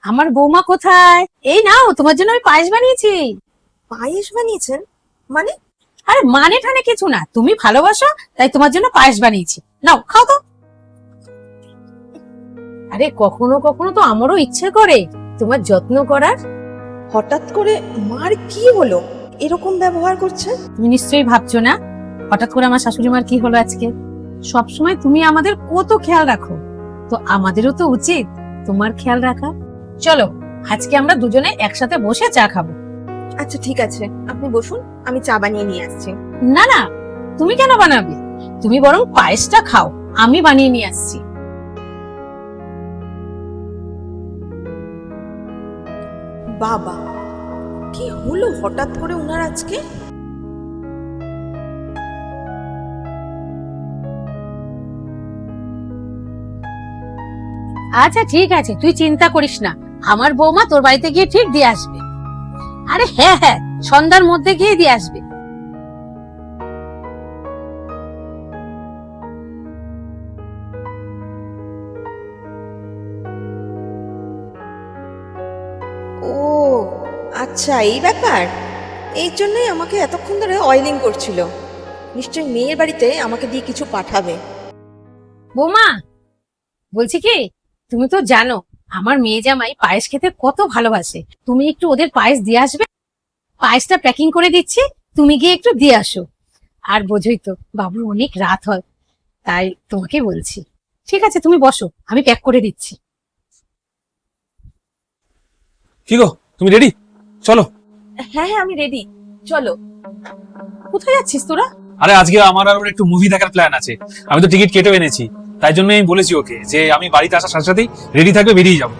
আমার বৌমা কোথায়? এই নাও, তোমার জন্য আমি পায়েস বানিয়েছি। পায়েস বানিয়েছেন? মানে? আরে মানে ঠানে কিছু না, তুমি ভালোবাসো তাই তোমার জন্য পায়েস বানিয়েছি। নাও খাও তো। আরে কখনো কখনো তো আমারও ইচ্ছে করে তোমার যত্ন করার। হঠাৎ করে মার কি হলো, এরকম ব্যবহার করছে? তুমি নিশ্চয়ই ভাবছো না হঠাৎ করে আমার শাশুড়ি মার কি হলো আজকে। সবসময় তুমি আমাদের কত খেয়াল রাখো, তো আমাদেরও তো উচিত তোমার খেয়াল রাখা। চলো আজকে আমরা দুজনে একসাথে বসে চা খাবো। আচ্ছা ঠিক আছে, আপনি বসুন, আমি চা বানিয়ে নিয়ে আসছি। না না, তুমি কেন বানাবে? তুমি বরং পায়েসটা খাও, আমি বানিয়ে নিয়ে আসছি। বাবা, কি হলো হঠাৎ করে উনার আজকে? আচ্ছা ঠিক আছে, তুই চিন্তা করিস না, আমার বৌমা তোর বাড়িতে গিয়ে ঠিক দিয়ে আসবে। আরে হ্যাঁ হ্যাঁ, সন্ধ্যার মধ্যে গিয়ে দিয়ে আসবে। ও আচ্ছা, এই ব্যাপার। এই জন্যই আমাকে এতক্ষণ ধরে অয়েলিং করছিল। নিশ্চয়ই মেয়ের বাড়িতে আমাকে দিয়ে কিছু পাঠাবে। বৌমা, বলছি কি, তুমি তো জানো আমার মেয়ে জামাই পায়েস খেতে কত ভালোবাসে। তুমি একটু ওদের পায়েস দিয়ে আসবে। পায়েসটা প্যাকিং করে দিচ্ছি, তুমি গিয়ে একটু দিয়ে আসো। আর বোঝোই তো বাবুর অনেক রাত হয়, তাই তোমাকে বলছি। ঠিক আছে তুমি বসো, আমি প্যাক করে দিচ্ছি। কি গো, তুমি রেডি? চলো। হ্যাঁ হ্যাঁ, আমি রেডি, চলো। কোথায় যাচ্ছিস তোরা? আরে আজকে আমার আর ওর একটু মুভি দেখার প্ল্যান আছে। আমি তো টিকিট কেটেও এনেছি, তাই জন্য আমি বলেছি ওকে যে আমি বাড়িতে আসার সাথে সাথেই রেডি থাকবে, বেরিয়ে যাবো।